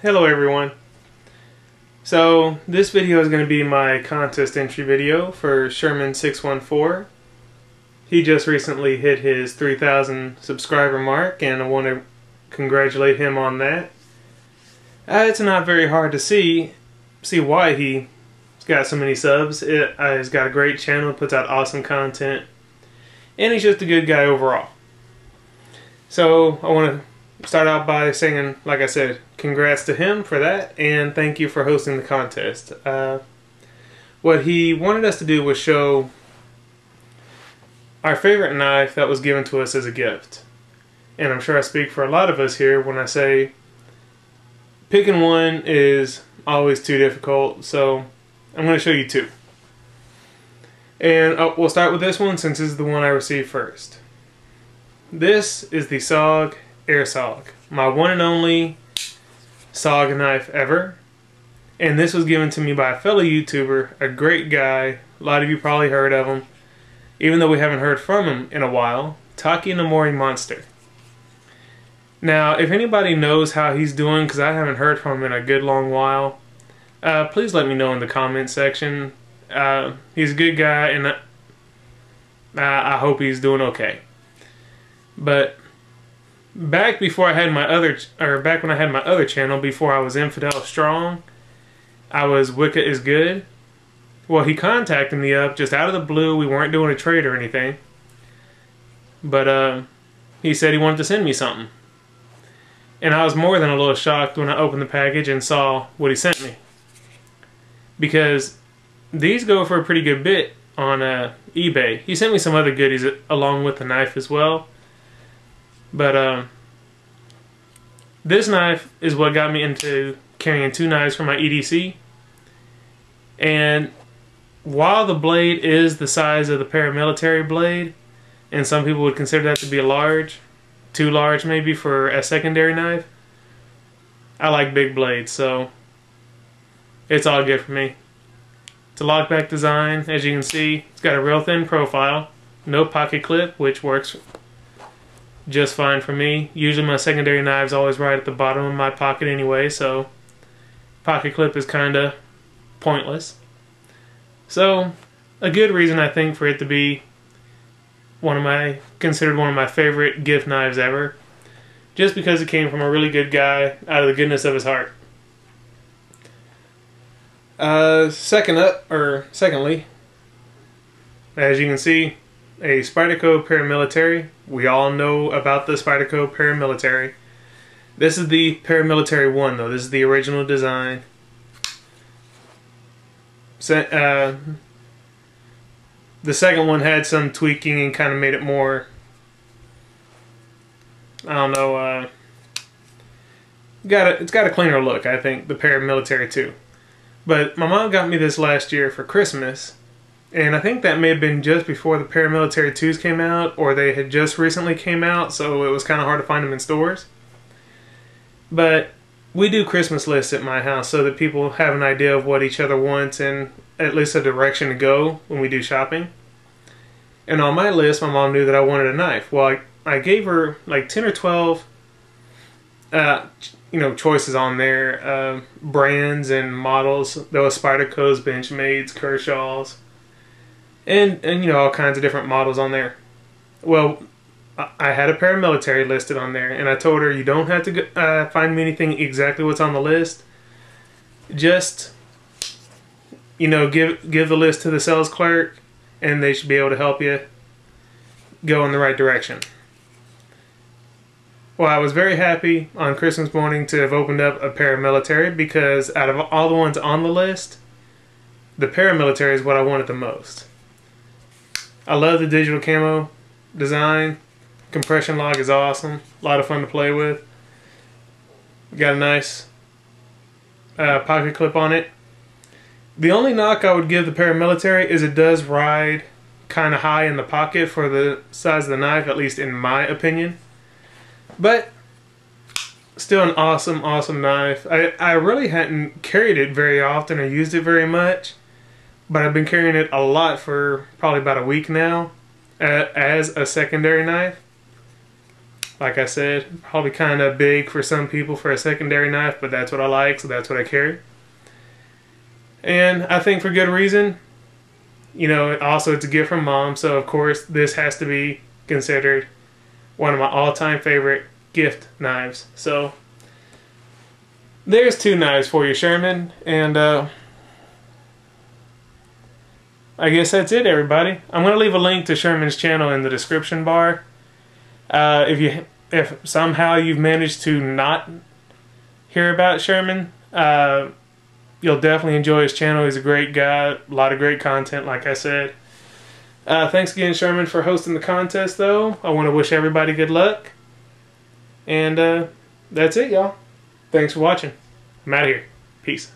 Hello everyone. So this video is going to be my contest entry video for Sherman614. He just recently hit his 3,000 subscriber mark and I want to congratulate him on that. It's not very hard to see why he's got so many subs. He's got a great channel, puts out awesome content, and he's just a good guy overall. So I want to start out by saying, like I said, congrats to him for that, and thank you for hosting the contest. What he wanted us to do was show our favorite knife that was given to us as a gift. And I'm sure I speak for a lot of us here when I say picking one is always too difficult, so I'm going to show you two. And we'll start with this one since this is the one I received first. This is the SOG AirSOG, my one and only SOG knife ever, and this was given to me by a fellow YouTuber, a great guy. A lot of you probably heard of him, even though we haven't heard from him in a while. Taki Nomori Monster. Now, if anybody knows how he's doing, because I haven't heard from him in a good long while, please let me know in the comment section. He's a good guy, and I hope he's doing okay. But back before I had my other, back when I had my other channel, before I was INFIDELxSTRONG, I was Wicca is Good. Well, he contacted me up just out of the blue. We weren't doing a trade or anything, but he said he wanted to send me something, and I was more than a little shocked when I opened the package and saw what he sent me, because these go for a pretty good bit on eBay. He sent me some other goodies along with the knife as well. But this knife is what got me into carrying two knives for my EDC. And while the blade is the size of the paramilitary blade, and some people would consider that to be a large, too large maybe for a secondary knife, I like big blades, so it's all good for me. It's a lockback design, as you can see. It's got a real thin profile, no pocket clip, which works just fine for me. Usually my secondary knives always right at the bottom of my pocket anyway, so pocket clip is kinda pointless. So a good reason, I think, for it to be considered one of my favorite gift knives ever, just because it came from a really good guy out of the goodness of his heart. Secondly, as you can see, a Spyderco paramilitary. We all know about the Spyderco paramilitary. This is the paramilitary one, though. This is the original design. The second one had some tweaking and kind of made it more, I don't know, it's got a cleaner look, I think, the paramilitary too. But my mom got me this last year for Christmas, and I think that may have been just before the paramilitary 2s came out, or they had just recently came out, so it was kind of hard to find them in stores. But we do Christmas lists at my house so that people have an idea of what each other wants and at least a direction to go when we do shopping. And on my list, my mom knew that I wanted a knife. Well, I gave her like 10 or 12 choices on there, brands and models. There was Spyderco's, Benchmade's, Kershaw's, and all kinds of different models on there. Well, I had a paramilitary listed on there, and I told her, you don't have to find me anything exactly what's on the list. Just give the list to the sales clerk, and they should be able to help you go in the right direction. Well, I was very happy on Christmas morning to have opened up a paramilitary, because out of all the ones on the list, the paramilitary is what I wanted the most. I love the digital camo design. Compression lock is awesome. A lot of fun to play with. Got a nice pocket clip on it. The only knock I would give the paramilitary is it does ride kind of high in the pocket for the size of the knife, at least in my opinion. But still an awesome, awesome knife. I really hadn't carried it very often or used it very much, but I've been carrying it a lot for probably about a week now as a secondary knife. Like I said, probably kind of big for some people for a secondary knife, but that's what I like, so that's what I carry. And I think for good reason. You know, also it's a gift from Mom, so of course this has to be considered one of my all-time favorite gift knives. So there's 2 knives for you, Sherman, and I guess that's it, everybody. I'm going to leave a link to Sherman's channel in the description bar. If somehow you've managed to not hear about Sherman, you'll definitely enjoy his channel. He's a great guy, a lot of great content, like I said. Thanks again, Sherman, for hosting the contest, though. I want to wish everybody good luck. And that's it, y'all. Thanks for watching. I'm out of here. Peace.